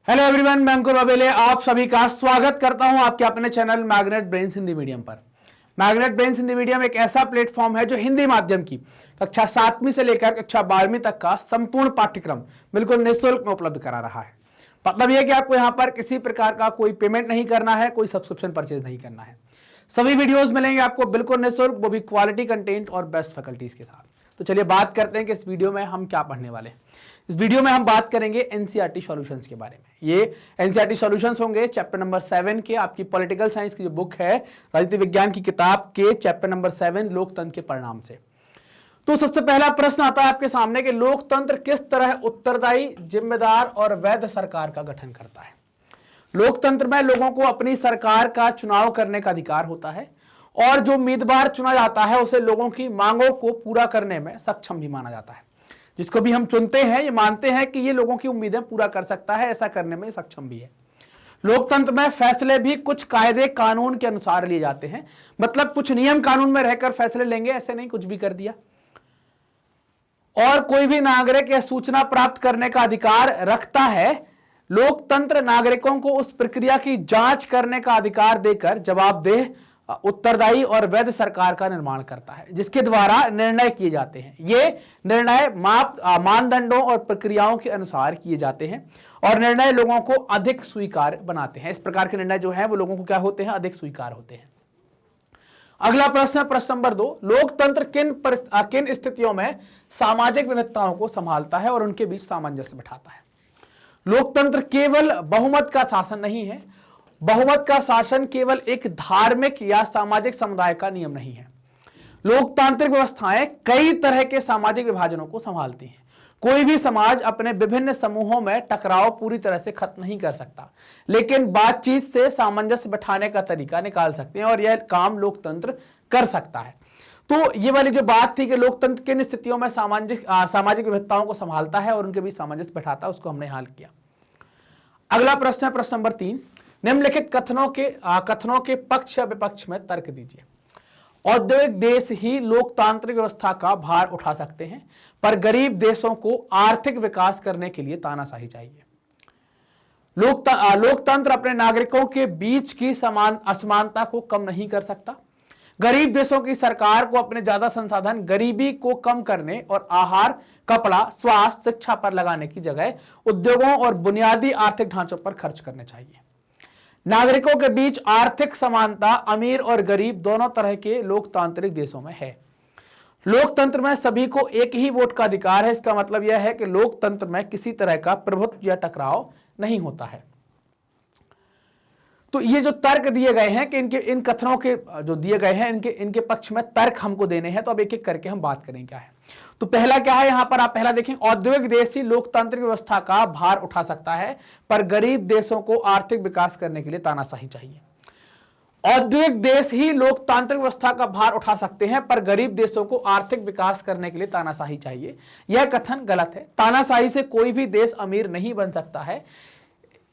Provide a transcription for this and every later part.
Hello everyone, मैं अंकुर बबेले आप सभी का स्वागत करता हूं आपके अपने channel magnet brains Hindi medium पर। मैग्नेट ब्रेन्स हिंदी मीडियम एक ऐसा प्लेटफॉर्म है जो हिंदी माध्यम की कक्षा 7वीं से लेकर कक्षा 12वीं तक का संपूर्ण पाठ्यक्रम बिल्कुल निःशुल्क में उपलब्ध करा रहा है। मतलब यह कि आपको यहां पर किसी प्रकार का कोई पेमेंट नहीं करना है, कोई सब्सक्रिप्शन परचेज नहीं करना है। सभी वीडियोज मिलेंगे आपको बिल्कुल निःशुल्क, वो भी क्वालिटी कंटेंट और बेस्ट फैकल्टीज के साथ। तो चलिए बात करते हैं कि इस वीडियो में हम क्या पढ़ने वाले हैं। इस वीडियो में हम बात करेंगे एनसीईआरटी सॉल्यूशंस के बारे में। ये एनसीईआरटी सॉल्यूशंस होंगे चैप्टर नंबर 7 के, आपकी पॉलिटिकल साइंस की जो बुक है, राजनीति विज्ञान की किताब के चैप्टर नंबर 7 लोकतंत्र के परिणाम से। तो सबसे पहला प्रश्न आता है आपके सामने कि लोकतंत्र किस तरह उत्तरदायी, जिम्मेदार और वैध सरकार का गठन करता है। लोकतंत्र में लोगों को अपनी सरकार का चुनाव करने का अधिकार होता है और जो उम्मीदवार चुना जाता है उसे लोगों की मांगों को पूरा करने में सक्षम भी माना जाता है। जिसको भी हम चुनते हैं ये मानते हैं कि ये लोगों की उम्मीदें पूरा कर सकता है, ऐसा करने में सक्षम भी है। लोकतंत्र में फैसले भी कुछ कायदे कानून के अनुसार लिए जाते हैं, मतलब कुछ नियम कानून में रहकर फैसले लेंगे, ऐसे नहीं कुछ भी कर दिया। और कोई भी नागरिक यह सूचना प्राप्त करने का अधिकार रखता है। लोकतंत्र नागरिकों को उस प्रक्रिया की जांच करने का अधिकार देकर जवाबदेह, उत्तरदायी और वैध सरकार का निर्माण करता है, जिसके द्वारा निर्णय किए जाते हैं। ये निर्णय मानदंडों और प्रक्रियाओं के अनुसार किए जाते हैं और निर्णय लोगों को अधिक स्वीकार बनाते हैं। इस प्रकार के निर्णय जो है वो लोगों को क्या होते हैं, अधिक स्वीकार होते हैं। अगला प्रश्न, प्रश्न नंबर 2, लोकतंत्र किन स्थितियों में सामाजिक विविधताओं को संभालता है और उनके बीच सामंजस्य बिठाता है। लोकतंत्र केवल बहुमत का शासन नहीं है। बहुमत का शासन केवल एक धार्मिक या सामाजिक समुदाय का नियम नहीं है। लोकतांत्रिक व्यवस्थाएं कई तरह के सामाजिक विभाजनों को संभालती हैं। कोई भी समाज अपने विभिन्न समूहों में टकराव पूरी तरह से खत्म नहीं कर सकता, लेकिन बातचीत से सामंजस्य बिठाने का तरीका निकाल सकते हैं और यह काम लोकतंत्र कर सकता है। तो ये वाली जो बात थी कि लोकतंत्र किन स्थितियों में सामाजिक विविधताओं को संभालता है और उनके बीच सामंजस्य बिठाता है, उसको हमने हल किया। अगला प्रश्न है प्रश्न नंबर 3, निम्नलिखित कथनों के पक्ष या विपक्ष में तर्क दीजिए। औद्योगिक देश ही लोकतांत्रिक व्यवस्था का भार उठा सकते हैं, पर गरीब देशों को आर्थिक विकास करने के लिए तानाशाही चाहिए। लोकतंत्र अपने नागरिकों के बीच की असमानता को कम नहीं कर सकता। गरीब देशों की सरकार को अपने ज्यादा संसाधन गरीबी को कम करने और आहार, कपड़ा, स्वास्थ्य, शिक्षा पर लगाने की जगह उद्योगों और बुनियादी आर्थिक ढांचों पर खर्च करने चाहिए। नागरिकों के बीच आर्थिक समानता अमीर और गरीब दोनों तरह के लोकतांत्रिक देशों में है। लोकतंत्र में सभी को एक ही वोट का अधिकार है। इसका मतलब यह है कि लोकतंत्र में किसी तरह का प्रभुत्व या टकराव नहीं होता है। तो ये जो तर्क दिए गए हैं कि इन कथनों के जो दिए गए हैं इनके पक्ष में तर्क हमको देने हैं, तो अब एक एक करके हम बात करें क्या है। तो पहला क्या है, यहां पर आप पहला देखें, औद्योगिक देश ही लोकतांत्रिक व्यवस्था का भार उठा सकता है, पर गरीब देशों को आर्थिक विकास करने के लिए तानाशाही चाहिए। औद्योगिक देश ही लोकतांत्रिक व्यवस्था का भार उठा सकते हैं, पर गरीब देशों को आर्थिक विकास करने के लिए तानाशाही चाहिए। यह कथन गलत है। तानाशाही से कोई भी देश अमीर नहीं बन सकता है।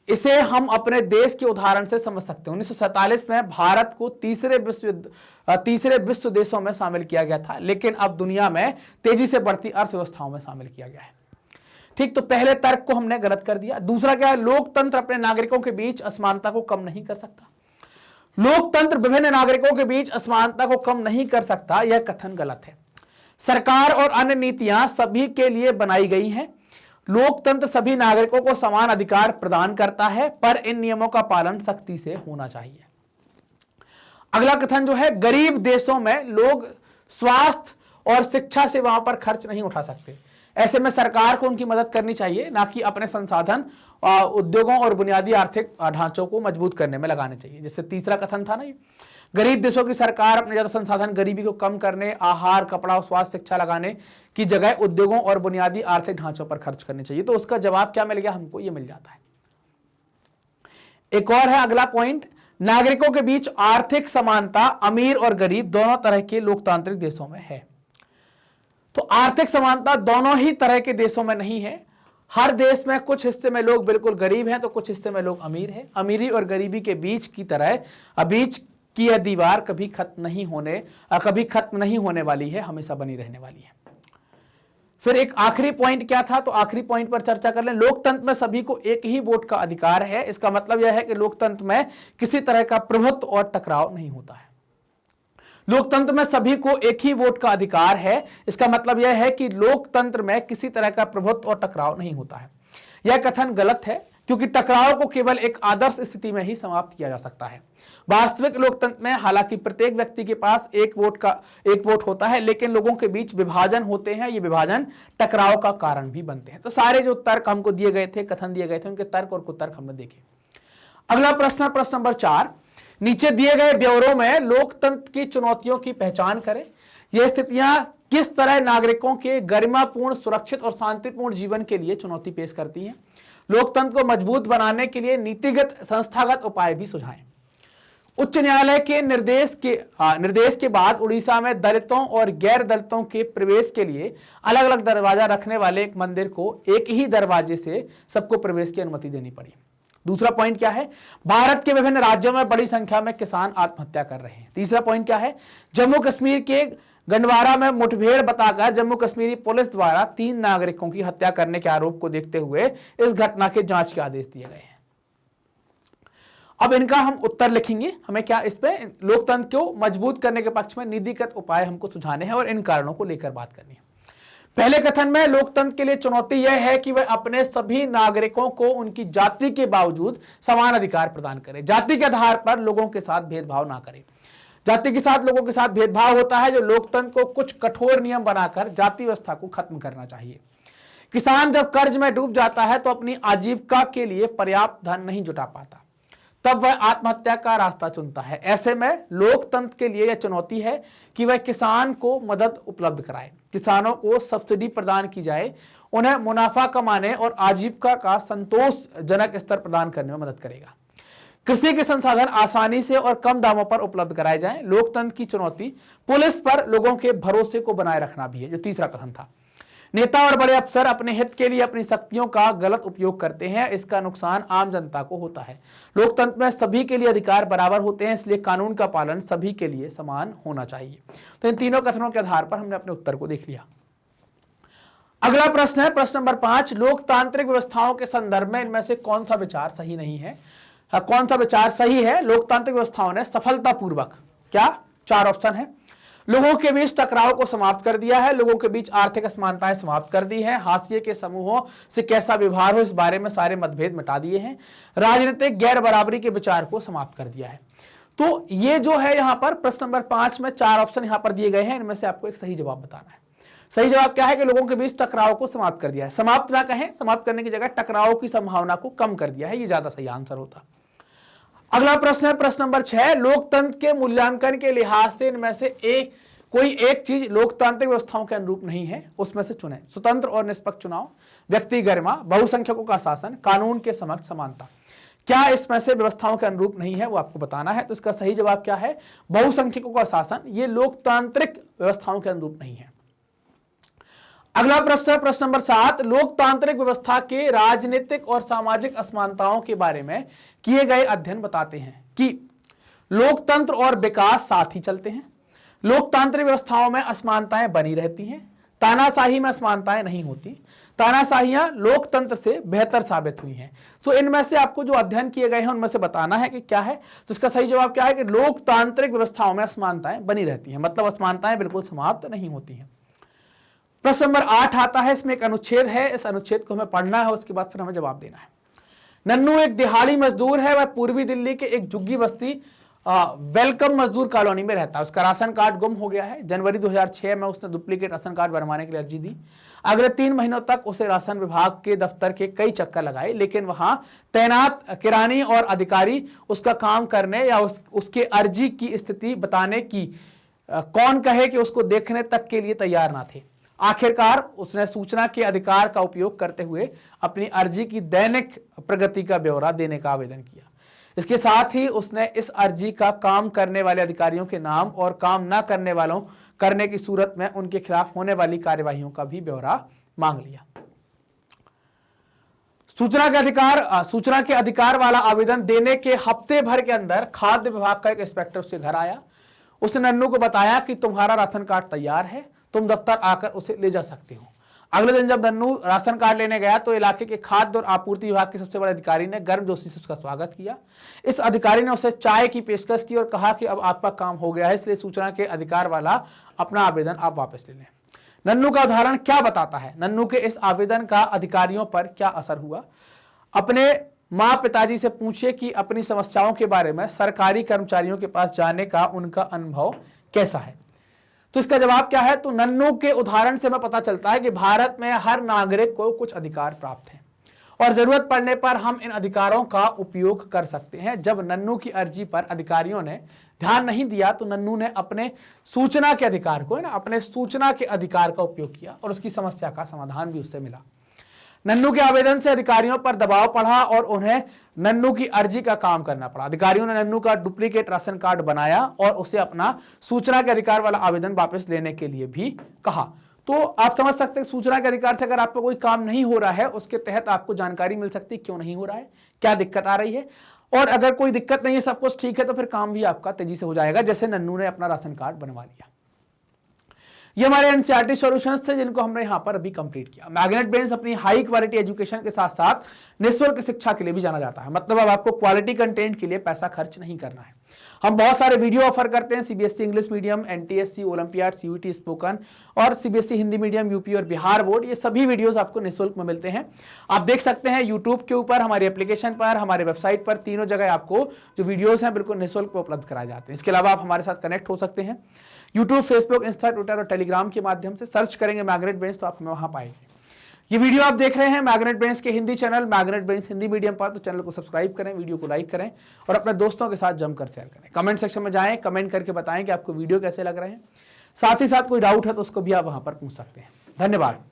इसे हम अपने देश के उदाहरण से समझ सकते हैं। 1947 में भारत को तीसरे विश्व देशों में शामिल किया गया था, लेकिन अब दुनिया में तेजी से बढ़ती अर्थव्यवस्थाओं में शामिल किया गया है। ठीक, तो पहले तर्क को हमने गलत कर दिया। दूसरा क्या है, लोकतंत्र अपने नागरिकों के बीच असमानता को कम नहीं कर सकता। लोकतंत्र विभिन्न नागरिकों के बीच असमानता को कम नहीं कर सकता, यह कथन गलत है। सरकार और अन्य नीतियां सभी के लिए बनाई गई हैं। लोकतंत्र सभी नागरिकों को समान अधिकार प्रदान करता है, पर इन नियमों का पालन सख्ती से होना चाहिए। अगला कथन जो है, गरीब देशों में लोग स्वास्थ्य और शिक्षा सेवाओं पर खर्च नहीं उठा सकते। ऐसे में सरकार को उनकी मदद करनी चाहिए, ना कि अपने संसाधन उद्योगों और बुनियादी आर्थिक ढांचों को मजबूत करने में लगाने चाहिए। जैसे तीसरा कथन था ना, ये गरीब देशों की सरकार अपने ज्यादा संसाधन गरीबी को कम करने, आहार, कपड़ा, स्वास्थ्य, शिक्षा लगाने की जगह उद्योगों और बुनियादी आर्थिक ढांचों पर खर्च करनी चाहिए। तो उसका जवाब क्या मिल गया हमको, ये मिल जाता है। एक और है अगला पॉइंट, नागरिकों के बीच आर्थिक समानता अमीर और गरीब दोनों तरह के लोकतांत्रिक देशों में है। तो आर्थिक समानता दोनों ही तरह के देशों में नहीं है। हर देश में कुछ हिस्से में लोग बिल्कुल गरीब हैं, तो कुछ हिस्से में लोग अमीर हैं। अमीरी और गरीबी के बीच की तरह बीच की यह दीवार कभी खत्म नहीं होने वाली है, हमेशा बनी रहने वाली है। फिर एक आखिरी पॉइंट क्या था, तो आखिरी पॉइंट पर चर्चा कर लें। लोकतंत्र में सभी को एक ही वोट का अधिकार है। इसका मतलब यह है कि लोकतंत्र में किसी तरह का प्रभुत्व और टकराव नहीं होता है। लोकतंत्र में सभी को एक ही वोट का अधिकार है। इसका मतलब यह है कि लोकतंत्र में किसी तरह का प्रभुत्व और टकराव नहीं होता है। यह कथन गलत है, क्योंकि टकराव को केवल एक आदर्श स्थिति में ही समाप्त किया जा सकता है। वास्तविक लोकतंत्र में हालांकि प्रत्येक व्यक्ति के पास एक वोट होता है, लेकिन लोगों के बीच विभाजन होते हैं। ये विभाजन टकराव का कारण भी बनते हैं। तो सारे जो तर्क हमको दिए गए थे, कथन दिए गए थे, उनके तर्क और कुतर्क हमने देखे। अगला प्रश्न, प्रश्न नंबर 4, नीचे दिए गए ब्यौरों में लोकतंत्र की चुनौतियों की पहचान करें। ये स्थितियां किस तरह नागरिकों के गरिमापूर्ण, सुरक्षित और शांतिपूर्ण जीवन के लिए चुनौती पेश करती हैं। लोकतंत्र को मजबूत बनाने के लिए नीतिगत, संस्थागत उपाय भी सुझाएं। उच्च न्यायालय के निर्देश के बाद उड़ीसा में दलितों और गैर दलितों के प्रवेश के लिए अलग अलग दरवाजा रखने वाले एक मंदिर को एक ही दरवाजे से सबको प्रवेश की अनुमति देनी पड़ी। दूसरा पॉइंट क्या है, भारत के विभिन्न राज्यों में बड़ी संख्या में किसान आत्महत्या कर रहे हैं। तीसरा पॉइंट क्या है, जम्मू कश्मीर के गंडवारा में मुठभेड़ बताकर जम्मू कश्मीरी पुलिस द्वारा 3 नागरिकों की हत्या करने के आरोप को देखते हुए इस घटना के जांच के आदेश दिए गए हैं। अब इनका हम उत्तर लिखेंगे। हमें क्या इस पे लोकतंत्र को मजबूत करने के पक्ष में नीतिगत उपाय हमको सुझाने हैं और इन कारणों को लेकर बात करनी है। पहले कथन में लोकतंत्र के लिए चुनौती यह है कि वह अपने सभी नागरिकों को उनकी जाति के बावजूद समान अधिकार प्रदान करे। जाति के आधार पर लोगों के साथ भेदभाव ना करे। जाति के साथ लोगों के साथ भेदभाव होता है, जो लोकतंत्र को कुछ कठोर नियम बनाकर जाति व्यवस्था को खत्म करना चाहिए। किसान जब कर्ज में डूब जाता है तो अपनी आजीविका के लिए पर्याप्त धन नहीं जुटा पाता, तब वह आत्महत्या का रास्ता चुनता है। ऐसे में लोकतंत्र के लिए यह चुनौती है कि वह किसान को मदद उपलब्ध कराए, किसानों को सब्सिडी प्रदान की जाए, उन्हें मुनाफा कमाने और आजीविका का संतोषजनक स्तर प्रदान करने में मदद करेगा। कृषि के संसाधन आसानी से और कम दामों पर उपलब्ध कराए जाएं। लोकतंत्र की चुनौती पुलिस पर लोगों के भरोसे को बनाए रखना भी है, जो तीसरा कथन था। नेता और बड़े अफसर अपने हित के लिए अपनी शक्तियों का गलत उपयोग करते हैं, इसका नुकसान आम जनता को होता है। लोकतंत्र में सभी के लिए अधिकार बराबर होते हैं, इसलिए कानून का पालन सभी के लिए समान होना चाहिए। तो इन तीनों कथनों के आधार पर हमने अपने उत्तर को देख लिया। अगला प्रश्न है प्रश्न नंबर 5, लोकतांत्रिक व्यवस्थाओं के संदर्भ में इनमें से कौन सा विचार सही नहीं है। कौन सा विचार सही है। लोकतांत्रिक व्यवस्थाओं ने सफलतापूर्वक क्या 4 ऑप्शन है, लोगों के बीच टकराव को समाप्त कर दिया है, लोगों के बीच आर्थिक असमानताएं समाप्त कर दी है, हाशिए के समूहों से कैसा व्यवहार हो इस बारे में सारे मतभेद मिटा दिए हैं, राजनीतिक गैर बराबरी के विचार को समाप्त कर दिया है। तो ये जो है यहाँ पर प्रश्न नंबर 5 में 4 ऑप्शन यहाँ पर दिए गए हैं, इनमें से आपको एक सही जवाब बताना है। सही जवाब क्या है कि लोगों के बीच टकराव को समाप्त कर दिया है। समाप्त ना कहें, समाप्त करने की जगह टकराव की संभावना को कम कर दिया है, ये ज्यादा सही आंसर होता। अगला प्रश्न है प्रश्न नंबर 6, लोकतंत्र के मूल्यांकन के लिहाज से इनमें से कोई एक चीज लोकतांत्रिक व्यवस्थाओं के अनुरूप नहीं है, उसमें से चुने। स्वतंत्र और निष्पक्ष चुनाव, व्यक्ति गरिमा, बहुसंख्यकों का शासन, कानून के समक्ष समानता। क्या इसमें से व्यवस्थाओं के अनुरूप नहीं है, वो आपको बताना है। तो इसका सही जवाब क्या है, बहुसंख्यकों का शासन, ये लोकतांत्रिक व्यवस्थाओं के अनुरूप नहीं है। अगला प्रश्न है प्रश्न नंबर 7, लोकतांत्रिक व्यवस्था के राजनीतिक और सामाजिक असमानताओं के बारे में किए गए अध्ययन बताते हैं कि लोकतंत्र और विकास साथ ही चलते हैं, लोकतांत्रिक व्यवस्थाओं में असमानताएं बनी रहती हैं, तानाशाही में असमानताएं नहीं होती, तानाशाहियां लोकतंत्र से बेहतर साबित हुई हैं। तो इनमें से आपको जो अध्ययन किए गए हैं उनमें से बताना है कि क्या है। तो इसका सही जवाब क्या है कि लोकतांत्रिक व्यवस्थाओं में असमानताएं बनी रहती हैं, मतलब असमानताएं बिल्कुल समाप्त नहीं होती हैं। प्रश्न नंबर 8 आता है, इसमें एक अनुच्छेद है, इस अनुच्छेद को हमें पढ़ना है, उसके बाद फिर हमें जवाब देना है। नन्नू एक दिहाड़ी मजदूर है, वह पूर्वी दिल्ली के एक झुग्गी बस्ती वेलकम मजदूर कॉलोनी में रहता है। उसका राशन कार्ड गुम हो गया है। जनवरी 2006 में उसने डुप्लीकेट राशन कार्ड बनवाने के लिए अर्जी दी। अगले 3 महीनों तक उसे राशन विभाग के दफ्तर के कई चक्कर लगाए, लेकिन वहां तैनात किरानी और अधिकारी उसका काम करने या उसके अर्जी की स्थिति बताने की कौन कहे कि उसको देखने तक के लिए तैयार ना थे। आखिरकार उसने सूचना के अधिकार का उपयोग करते हुए अपनी अर्जी की दैनिक प्रगति का ब्यौरा देने का आवेदन किया। इसके साथ ही उसने इस अर्जी का काम करने वाले अधिकारियों के नाम और काम न करने वालों करने की सूरत में उनके खिलाफ होने वाली कार्यवाहियों का भी ब्यौरा मांग लिया। सूचना के अधिकार वाला आवेदन देने के हफ्ते भर के अंदर खाद्य विभाग का एक इंस्पेक्टर उसके घर आया। उसने नन्नू को बताया कि तुम्हारा राशन कार्ड तैयार है, तुम दफ्तर आकर उसे ले जा सकते हो। अगले दिन जब नन्नू राशन कार्ड लेने गया तो इलाके के खाद्य और आपूर्ति विभाग के सबसे बड़े अधिकारी ने गर्मजोशी से उसका स्वागत किया। इस अधिकारी ने उसे चाय की पेशकश की और कहा कि अब आपका काम हो गया है, इसलिए सूचना के अधिकार वाला अपना आवेदन आप वापस ले लें। नन्नू का उदाहरण क्या बताता है? नन्नू के इस आवेदन का अधिकारियों पर क्या असर हुआ? अपने माँ पिताजी से पूछिए कि अपनी समस्याओं के बारे में सरकारी कर्मचारियों के पास जाने का उनका अनुभव कैसा है। तो इसका जवाब क्या है? तो नन्नू के उदाहरण से हमें पता चलता है कि भारत में हर नागरिक को कुछ अधिकार प्राप्त हैं और जरूरत पड़ने पर हम इन अधिकारों का उपयोग कर सकते हैं। जब नन्नू की अर्जी पर अधिकारियों ने ध्यान नहीं दिया तो नन्नू ने अपने सूचना के अधिकार को अपने सूचना के अधिकार का उपयोग किया और उसकी समस्या का समाधान भी उससे मिला। नन्नू के आवेदन से अधिकारियों पर दबाव पड़ा और उन्हें नन्नू की अर्जी का काम करना पड़ा। अधिकारियों ने नन्नू का डुप्लीकेट राशन कार्ड बनाया और उसे अपना सूचना के अधिकार वाला आवेदन वापस लेने के लिए भी कहा। तो आप समझ सकते हैं सूचना के अधिकार से अगर आपका कोई काम नहीं हो रहा है, उसके तहत आपको जानकारी मिल सकती है क्यों नहीं हो रहा है, क्या दिक्कत आ रही है, और अगर कोई दिक्कत नहीं है, सब कुछ ठीक है, तो फिर काम भी आपका तेजी से हो जाएगा, जैसे नन्नू ने अपना राशन कार्ड बनवा लिया। ये हमारे एनसीईआरटी सॉल्यूशंस थे जिनको हमने यहाँ पर अभी कंप्लीट किया। मैग्नेट ब्रेन्स अपनी हाई क्वालिटी एजुकेशन के साथ साथ निःशुल्क शिक्षा के लिए भी जाना जाता है। मतलब अब आपको क्वालिटी कंटेंट के लिए पैसा खर्च नहीं करना है। हम बहुत सारे वीडियो ऑफर करते हैं, CBSE English medium, NTSC, olympiad, CUET spoken और सीबीएसई हिंदी मीडियम, यूपी और बिहार बोर्ड। ये सभी वीडियोस आपको निःशुल्क में मिलते हैं। आप देख सकते हैं यूट्यूब के ऊपर, हमारे एप्लीकेशन पर, हमारे वेबसाइट पर, तीनों जगह आपको जो वीडियोस हैं बिल्कुल निःशुल्क में उपलब्ध कराए जाते हैं। इसके अलावा आप हमारे साथ कनेक्ट हो सकते हैं यूट्यूब, फेसबुक, इंस्टा, ट्विटर और टेलीग्राम के माध्यम से। सर्च करेंगे मैग्नेट ब्रेन्स तो आप हमें वहां पाएंगे। ये वीडियो आप देख रहे हैं मैग्नेट ब्रेन्स के Hindi channel magnet brains Hindi medium पर, तो चैनल को सब्सक्राइब करें, वीडियो को लाइक करें और अपने दोस्तों के साथ जमकर शेयर करें। कमेंट सेक्शन में जाएं, कमेंट करके बताएं कि आपको वीडियो कैसे लग रहे हैं। साथ ही साथ कोई डाउट है तो उसको भी आप वहां पर पूछ सकते हैं। धन्यवाद।